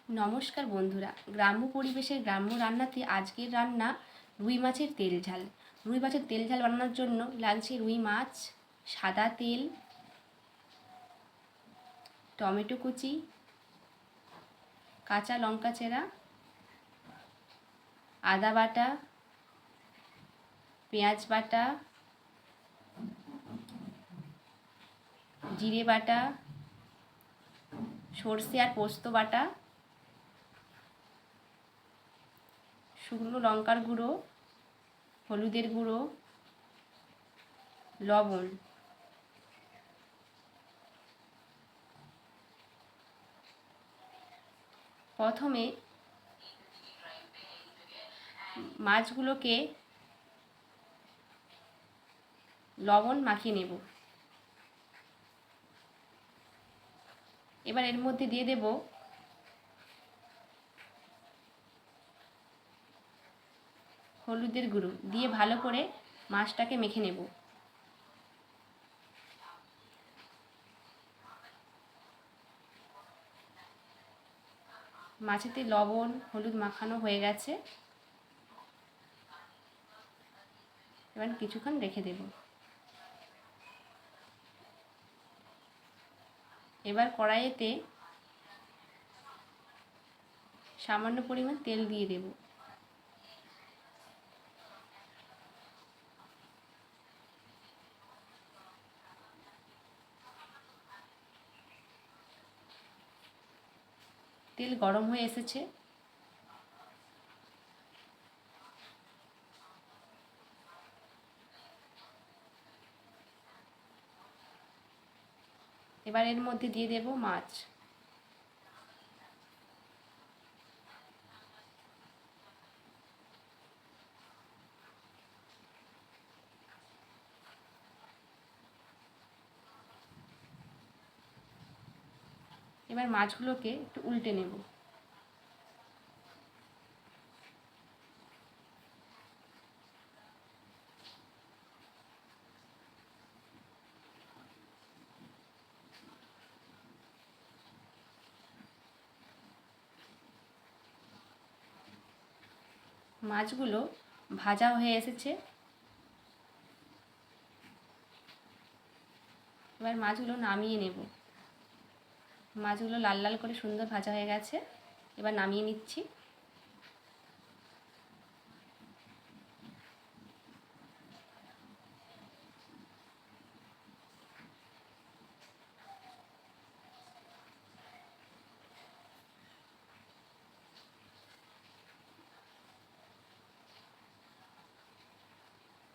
নমস্কার বন্ধুরা, গ্রাম্য পরিবেশের গ্রাম্য রান্নাতে আজকের রান্না রুই মাছের তেল ঝাল। রুই মাছের তেল ঝাল বানানোর জন্য লাগছে রুই মাছ, সাদা তেল, টমেটো কুচি, কাঁচা লঙ্কা চেরা, আদা বাটা, পেঁয়াজ বাটা, জিরে বাটা, সর্ষে আর পোস্ত বাটা, শুকনো লঙ্কার গুঁড়ো, হলুদের গুঁড়ো, লবণ। প্রথমে মাছগুলোকে লবণ মাখিয়ে নেব। এবার এর মধ্যে দিয়ে দেব হলুদের গুঁড়ো, দিয়ে ভালো করে মাছটাকে মেখে নেব। মাছেতে লবণ হলুদ মাখানো হয়ে গেছে, এবার কিছুক্ষণ রেখে দেব। এবার কড়াইতে সামান্য পরিমাণ তেল দিয়ে দেব। তেল গরম হয়ে এসেছে, এবার এর মধ্যে দিয়ে দেব মাছ। এবার মাছগুলোকে একটু উল্টে নেব। মাছগুলো ভাজা হয়ে এসেছে, এবার মাছগুলো নামিয়ে নেব। মাছগুলো লাল লাল করে সুন্দর ভাজা হয়ে গেছে, এবার নামিয়ে নিচ্ছি।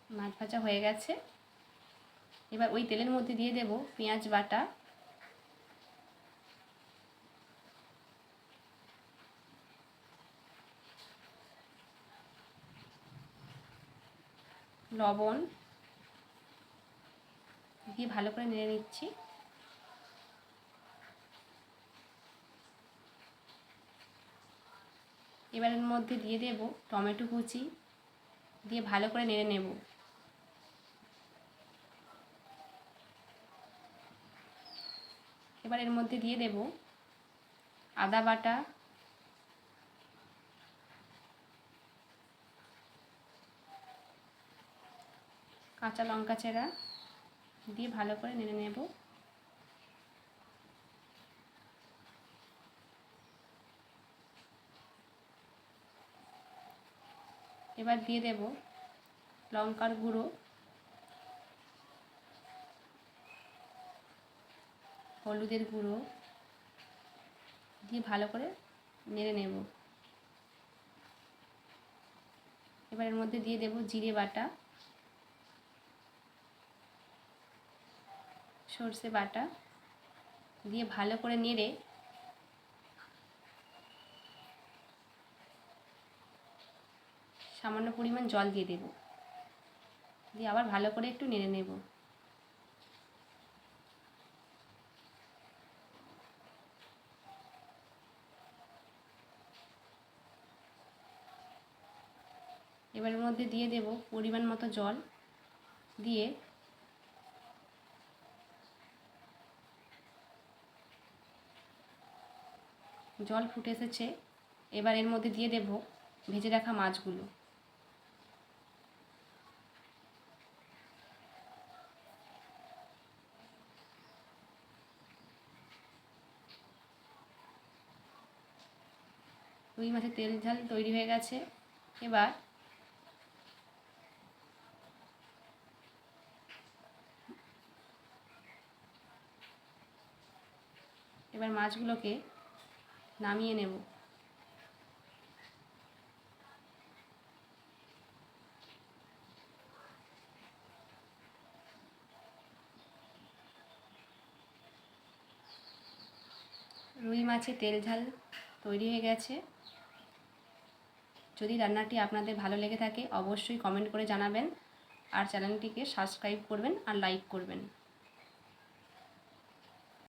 মাছ ভাজা হয়ে গেছে, এবার ওই তেলের মধ্যে দিয়ে দেব পেঁয়াজ বাটা, লবণ দিয়ে ভালো করে নেড়ে নিচ্ছি। এবার এর মধ্যে দিয়ে দেব টমেটো কুচি, দিয়ে ভালো করে নেড়ে নেব। এবার এর মধ্যে দিয়ে দেব আদা বাটা, কাঁচা লঙ্কা চেরা, দিয়ে ভালো করে নেড়ে নেব। এবার দিয়ে দেব লঙ্কার গুঁড়ো, হলুদের গুঁড়ো, দিয়ে ভালো করে নেড়ে নেব। এবার এর মধ্যে দিয়ে দেব জিরে বাটা, সর্ষে বাটা, দিয়ে ভালো করে নেড়ে সামান্য পরিমাণ জল দিয়ে দেব, দিয়ে আবার ভালো করে একটু নেড়ে নেব। এবার এর মধ্যে দিয়ে দেব পরিমাণ মতো জল, দিয়ে জল ফুটে এসেছে। এবার এর মধ্যে দিয়ে দেব ভেজে রাখা মাছগুলো। রুই মাছের তেল ঝাল তৈরি হয়ে গেছে। এবার মাছগুলোকে নামিয়ে নেব। রুই মাছের তেল ঝাল তৈরি হয়ে গেছে। যদি রান্নাটি আপনাদের ভালো লেগে থাকে অবশ্যই কমেন্ট করে জানাবেন, আর চ্যানেলটিকে সাবস্ক্রাইব করবেন আর লাইক করবেন।